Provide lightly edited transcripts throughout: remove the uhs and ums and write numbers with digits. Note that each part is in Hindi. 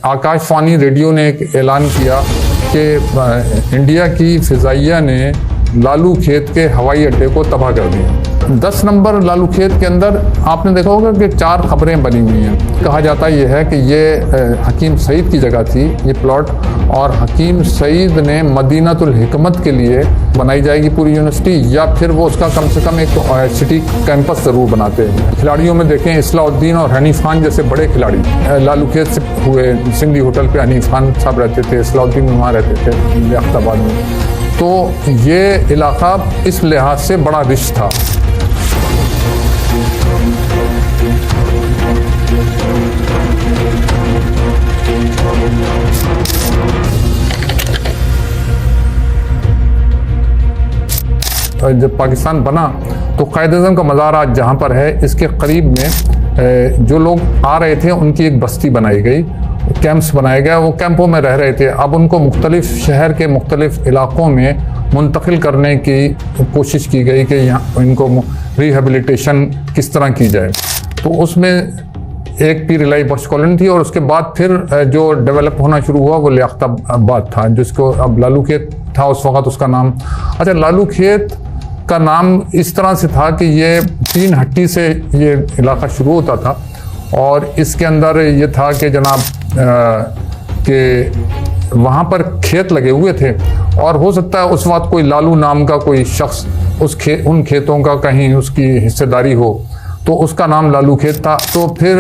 आकाशवाणी रेडियो ने एक ऐलान किया कि इंडिया की फ़िज़ाइया ने लालू खेत के हवाई अड्डे को तबाह कर दिया। 10 नंबर लालू खेत के अंदर आपने देखा होगा कि 4 खबरें बनी हुई हैं। कहा जाता यह है कि ये हकीम सईद की जगह थी ये प्लॉट, और हकीम सईद ने मदीनातुल हिकमत के लिए बनाई जाएगी पूरी यूनिवर्सिटी, या फिर वो उसका कम से कम एक सिटी कैंपस ज़रूर बनाते हैं। खिलाड़ियों में देखें इस्लाउद्दीन और हनीफ खान जैसे बड़े खिलाड़ी लालू खेत से हुए। सिंधी होटल पे हनीफ खान साहब रहते थे, इस्लाउद्दीन वहाँ रहते थे लियाकताबाद में। तो ये इलाका इस लिहाज से बड़ा रिच था। जब पाकिस्तान बना तो कायद-ए-आज़म का मज़ार आज जहाँ पर है, इसके करीब में जो लोग आ रहे थे उनकी एक बस्ती बनाई गई, कैंप्स बनाए गए। वो कैंपों में रह रहे थे। अब उनको मुख्तलिफ शहर के मुख्तलिफ इलाकों में मुंतकिल करने की कोशिश की गई कि यहाँ इनको रिहेबिलिटेशन किस तरह की जाए। तो उसमें एक पीर इलाही बख्श कॉलोनी थी, और उसके बाद फिर जो डेवलप होना शुरू हुआ वो लियाकताबाद था, जिसको अब लालू खेत था उस वक़्त उसका नाम। अच्छा, लालू खेत का नाम इस तरह से था कि ये 3 हट्टी से ये इलाका शुरू होता था, और इसके अंदर ये था कि जनाब कि वहाँ पर खेत लगे हुए थे, और हो सकता है उस वक्त कोई लालू नाम का कोई शख्स उन खेतों का कहीं उसकी हिस्सेदारी हो, तो उसका नाम लालू खेत था। तो फिर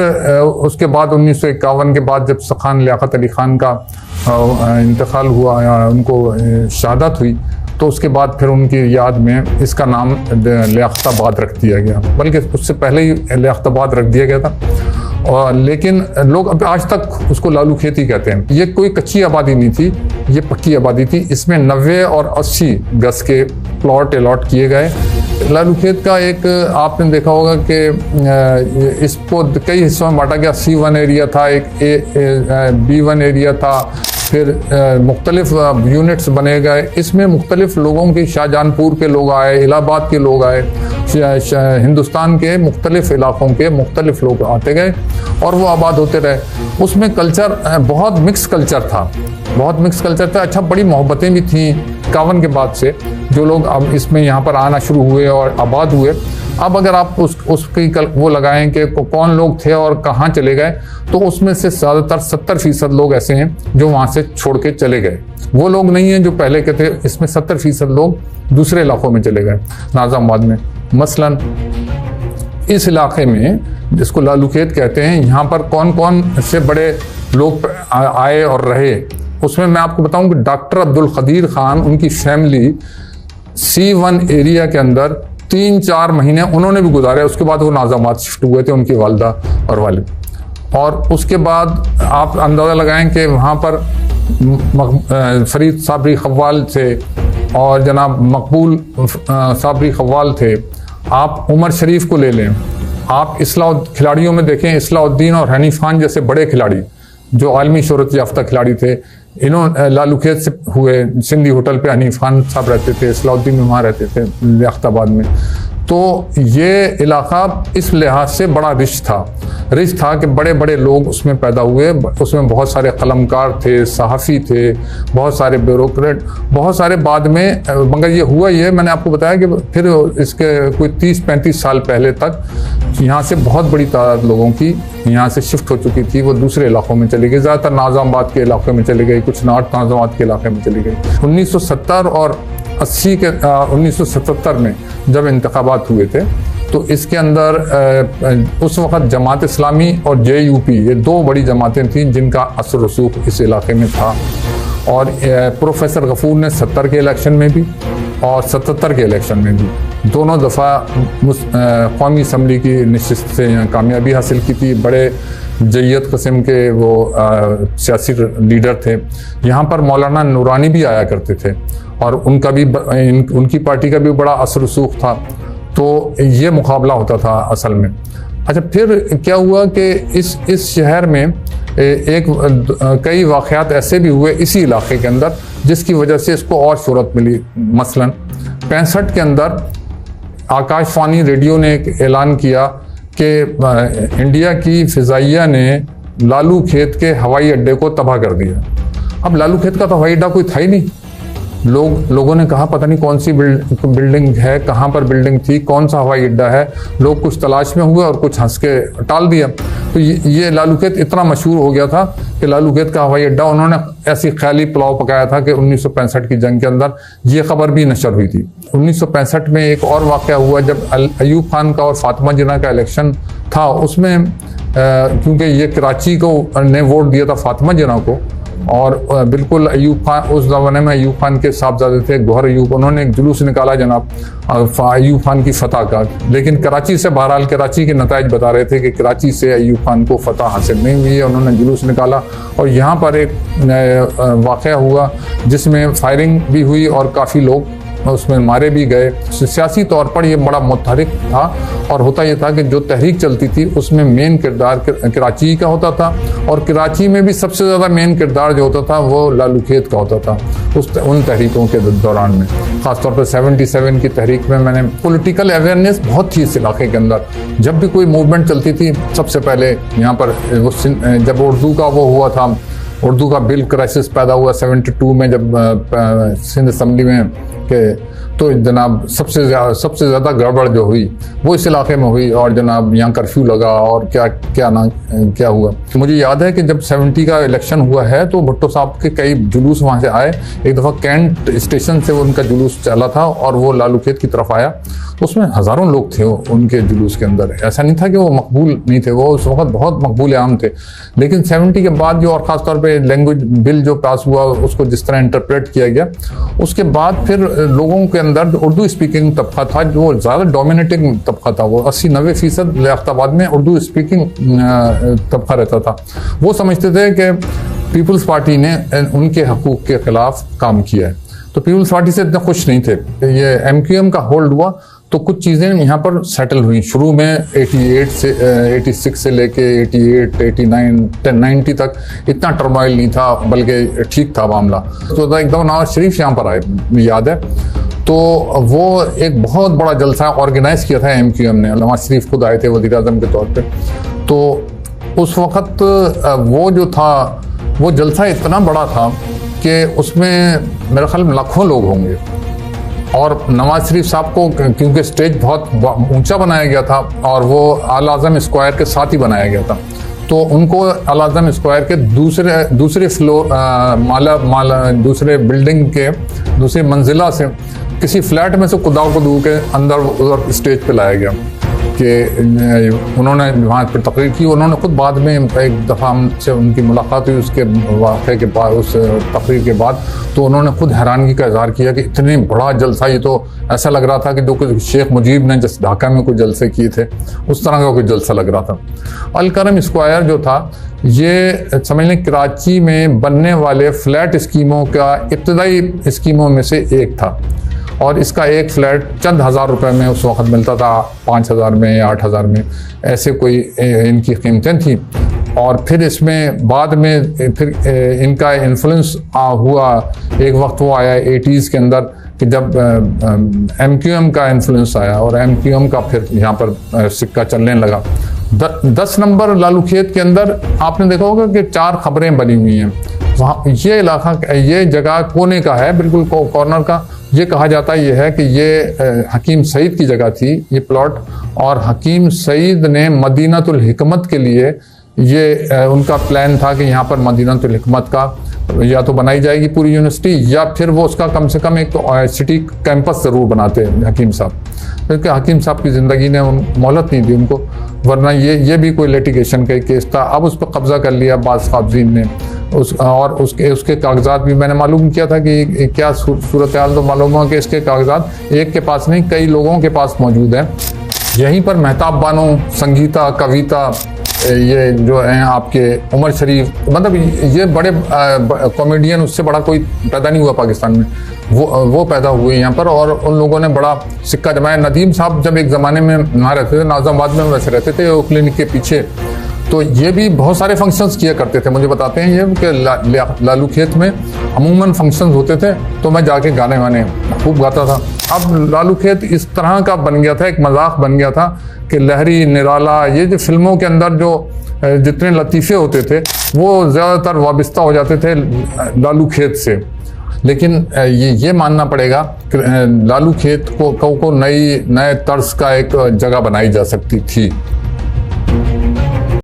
उसके बाद 1951 के बाद जब खान लियाकत अली खान का इंतकाल हुआ या उनको शहादत हुई, तो उसके बाद फिर उनकी याद में इसका नाम लियाकताबाद रख दिया गया, बल्कि उससे पहले ही लियाकताबाद रख दिया गया था। और लेकिन लोग अब आज तक उसको लालू खेत ही कहते हैं। ये कोई कच्ची आबादी नहीं थी, ये पक्की आबादी थी। इसमें 90 और 80 गज के प्लॉट अलॉट किए गए। लालू खेत का एक आपने देखा होगा कि इसको कई हिस्सों में बांटा गया। C1 एरिया था, एक B1 एरिया था, फिर मुख्तलिफ यूनिट्स बने गए। इसमें मुख्तलिफ लोगों की, शाहजहानपुर के लोग आए, इलाहाबाद के लोग आए, हिंदुस्तान के मुख्तलिफ इलाक़ों के मुख्तलिफ लोग आते गए और वो आबाद होते रहे। उसमें कल्चर बहुत मिक्स कल्चर था, बहुत मिक्स कल्चर था। अच्छा, बड़ी मोहब्बतें भी थीं 51 के बाद से, जो लोग अब इसमें यहाँ पर आना शुरू हुए और आबाद हुए। अब अगर आप उसकी वो लगाएं कि कौन लोग थे और कहाँ चले गए, तो उसमें से ज़्यादातर 70% लोग ऐसे हैं जो वहाँ से छोड़ के चले गए। वो लोग नहीं हैं जो पहले के थे। इसमें 70% लोग दूसरे इलाकों में चले गए, नाज़ामाबाद में मसलन। इस इलाके में जिसको लालू खेत कहते हैं, यहाँ पर कौन कौन से बड़े लोग आए और रहे, उसमें मैं आपको बताऊं कि डॉक्टर अब्दुल कदीर खान, उनकी फैमिली C1 एरिया के अंदर 3-4 महीने उन्होंने भी गुजारे। उसके बाद वो नाज़ामाबाद शिफ्ट हुए थे, उनकी वालदा और वालिद। और उसके बाद आप अंदाज़ा लगाएं कि वहाँ पर फरीद साबरी खव्वाल थे और जनाब मकबूल साबरी खव्वाल थे। आप उमर शरीफ को ले लें, आप खिलाड़ियों में देखें इस्लाउद्दीन और हनीफ खान जैसे बड़े खिलाड़ी जो आलमी शोहरत याफ्ता खिलाड़ी थे, इन्होंने लालू खेत से हुए। सिंधी होटल पे हनीफ खान साहब रहते थे, इस्लाउद्दीन वहाँ रहते थे लियाकताबाद में। तो ये इलाका इस लिहाज से बड़ा रिच था कि बड़े बड़े लोग उसमें पैदा हुए। उसमें बहुत सारे कलमकार थे, सहाफ़ी थे, बहुत सारे ब्यूरोक्रेट, बहुत सारे बाद में। मगर ये हुआ ये मैंने आपको बताया कि फिर इसके कोई 30-35 साल पहले तक यहाँ से बहुत बड़ी तादाद लोगों की यहाँ से शिफ्ट हो चुकी थी। वो दूसरे इलाकों में चली गई, ज़्यादातर नाज़ामाबाद के इलाके में चली गई, कुछ नॉर्थ नाज़ामाबाद के इलाके में चली गई। 1970 और 80 के 1977 में जब इंतखाबात हुए थे, तो इसके अंदर उस वक़्त जमात इस्लामी और JUP, ये 2 बड़ी जमातें थीं जिनका असर रसूख इस इलाके में था। और प्रोफेसर गफूर ने 70 के इलेक्शन में भी और 77 के इलेक्शन में भी दोनों दफ़ा कौमी असम्बली की नशिस्त से कामयाबी हासिल की थी। बड़े जय्यत किस्म के वो सियासी लीडर थे। यहाँ पर मौलाना नूरानी भी आया करते थे और उनका भी उनकी पार्टी का भी बड़ा असर रसूख था। तो ये मुकाबला होता था असल में। अच्छा, फिर क्या हुआ कि इस शहर में कई वाक़यात ऐसे भी हुए इसी इलाके के अंदर जिसकी वजह से इसको और शोहरत मिली। मसलन 65 के अंदर आकाशवाणी रेडियो ने एक ऐलान किया कि इंडिया की फ़िज़ाइया ने लालू खेत के हवाई अड्डे को तबाह कर दिया। अब लालू खेत का तो हवाई अड्डा कोई था ही नहीं। लोगों ने कहा पता नहीं कौन सी बिल्डिंग है, कहाँ पर बिल्डिंग थी, कौन सा हवाई अड्डा है। लोग कुछ तलाश में हुए और कुछ हंस के टाल दिया। तो ये लालू खेत इतना मशहूर हो गया था कि लालू खेत का हवाई अड्डा उन्होंने ऐसी ख्याली पुलाव पकाया था कि 1965 की जंग के अंदर ये खबर भी नशर हुई थी। 1965 में एक और वाक़या हुआ जब अयूब खान का और फातिमा जिन्ना का इलेक्शन था। उसमें क्योंकि ये कराची को ने वोट दिया था फातिमा जिन्ना को, और बिल्कुल अयूब खान, उस ज़माने में अयूब खान के साहबजादे थे गौहर अयूब, उन्होंने एक जुलूस निकाला जनाब अयूब खान की फतह का। लेकिन कराची से, बहरहाल कराची के नताइज बता रहे थे कि कराची से अयूब खान को फतह हासिल नहीं हुई है। उन्होंने जुलूस निकाला और यहाँ पर एक वाक़या हुआ जिसमें फायरिंग भी हुई और काफ़ी लोग उसमें मारे भी गए। सियासी तौर पर ये बड़ा मुतहरिक था और होता ये था कि जो तहरीक चलती थी उसमें मेन किरदार कराची का होता था, और कराची में भी सबसे ज़्यादा मेन किरदार जो होता था वो लालू खेत का होता था उन तहरीकों के दौरान में। ख़ासतौर पर 77 की तहरीक में मैंने पॉलिटिकल अवेयरनेस बहुत थी इस इलाके के अंदर। जब भी कोई मूवमेंट चलती थी सबसे पहले यहाँ पर जब उर्दू का वो हुआ था, उर्दू का बिल क्राइसिस पैदा हुआ 72 में जब सिंध असम्बली में के, तो जनाब सबसे ज़्यादा गड़बड़ जो हुई वो इस इलाके में हुई, और जनाब यहाँ कर्फ्यू लगा और क्या हुआ। मुझे याद है कि जब 70 का इलेक्शन हुआ है तो भुट्टो साहब के कई जुलूस वहाँ से आए। एक दफ़ा कैंट स्टेशन से उनका जुलूस चला था और वो लालू खेत की तरफ आया, उसमें हज़ारों लोग थे उनके जुलूस के अंदर। ऐसा नहीं था कि वो मकबूल नहीं थे, वो उस वक्त बहुत मकबूल आम थे। लेकिन 70 के बाद जो, और ख़ासतौर पर लैंग्वेज बिल जो पास हुआ उसको जिस तरह इंटरप्रेट किया गया, उसके बाद फिर लोगों के अंदर उर्दू स्पीकिंग तबका था जो ज़्यादा डोमिनेटिंग तबका था। वो 80-90% लियाकताबाद में उर्दू स्पीकिंग तबका रहता था। वो समझते थे कि पीपल्स पार्टी ने उनके हकूक़ के ख़िलाफ़ काम किया है, तो पीपल्स पार्टी से इतना खुश नहीं थे। ये MQM का होल्ड हुआ तो कुछ चीज़ें यहाँ पर सेटल हुई। शुरू में 86 से लेके 88, 89, 90 तक इतना टर्मोइल नहीं था, बल्कि ठीक था मामला। तो एकदम नवाज शरीफ यहाँ पर आए, याद है, तो वो एक बहुत बड़ा जलसा ऑर्गेनाइज किया था MQM ने। नवाज शरीफ खुद आए थे वज़ीर-ए-आज़म के तौर पे। तो उस वक़्त वो जो था वो जलसा इतना बड़ा था कि उसमें मेरे ख्याल में लाखों लोग होंगे, और नवाज शरीफ साहब को क्योंकि स्टेज बहुत ऊंचा बनाया गया था और वो आला आज़म स्क्वायर के साथ ही बनाया गया था, तो उनको आला आज़म स्क्वायर के दूसरे फ्लोर दूसरे बिल्डिंग के दूसरी मंजिला से किसी फ्लैट में से कुदाऊ के अंदर उधर स्टेज पे लाया गया कि उन्होंने वहाँ पर तकरीर की। उन्होंने खुद बाद में एक दफ़ा हमसे उनकी मुलाकात हुई उसके वाक़े के बाद, उस तकरीर के बाद, तो उन्होंने खुद हैरानगी का इज़हार किया कि इतने बड़ा जलसा, ये तो ऐसा लग रहा था कि जो कुछ शेख मुजीब ने जिस ढाका में कुछ जलसे किए थे उस तरह का कुछ जलसा लग रहा था। अल-करम स्क्वायर जो था ये समझ लें कराची में बनने वाले फ्लैट स्कीमों का इब्तदाई स्कीमों में से एक था, और इसका एक फ्लैट चंद हज़ार रुपए में उस वक़्त मिलता था, 5,000 में या 8,000 में, ऐसे कोई इनकी कीमतें थी। और फिर इसमें बाद में फिर इनका इन्फ्लुएंस हुआ, एक वक्त वो आया 80s के अंदर कि जब MQM का इन्फ्लुएंस आया और MQM का फिर यहाँ पर सिक्का चलने लगा। 10 नंबर लालू खेत के अंदर आपने देखा होगा कि 4 खबरें बनी हुई हैं। वहाँ ये इलाका, ये जगह कोने का है, बिल्कुल कॉर्नर का। ये कहा जाता ये है कि ये हकीम सईद की जगह थी ये प्लॉट, और हकीम सईद ने मदीनातुल हिकमत के लिए ये उनका प्लान था कि यहाँ पर मदीनातुल हिकमत का या तो बनाई जाएगी पूरी यूनिवर्सिटी, या फिर वो उसका कम से कम एक तो सिटी कैंपस ज़रूर बनाते हकीम साहब, क्योंकि हकीम साहब की ज़िंदगी ने मोहलत नहीं दी उनको, वरना ये भी कोई लिटिगेशन का केस था। अब उस पर कब्ज़ा कर लिया बाज़ काबज़ीन ने, और उसके कागजात भी मैंने मालूम किया था कि क्या सूरत हाल, तो मालूम हुआ कि इसके कागजात एक के पास नहीं कई लोगों के पास मौजूद हैं। यहीं पर मेहताब बानो, संगीता, कविता, ये जो हैं आपके उमर शरीफ, मतलब ये बड़े कॉमेडियन, उससे बड़ा कोई पैदा नहीं हुआ पाकिस्तान में, वो पैदा हुए यहाँ पर, और उन लोगों ने बड़ा सिक्का जमाया। नदीम साहब जब एक ज़माने में वहाँ रहते थे, नाज़ाबाद में वैसे रहते थे वो क्लिनिक के पीछे, तो ये भी बहुत सारे फंक्शंस किया करते थे। मुझे बताते हैं ये कि लालू खेत में अमूमन फंक्शंस होते थे, तो मैं जाके गाने वाने खूब गाता था। अब लालू खेत इस तरह का बन गया था, एक मजाक बन गया था कि लहरी निराला, ये जो फिल्मों के अंदर जो जितने लतीफ़े होते थे वो ज़्यादातर वाबस्ता हो जाते थे लालू खेत से। लेकिन ये मानना पड़ेगा कि लालू खेत को नए तर्ज का एक जगह बनाई जा सकती थी।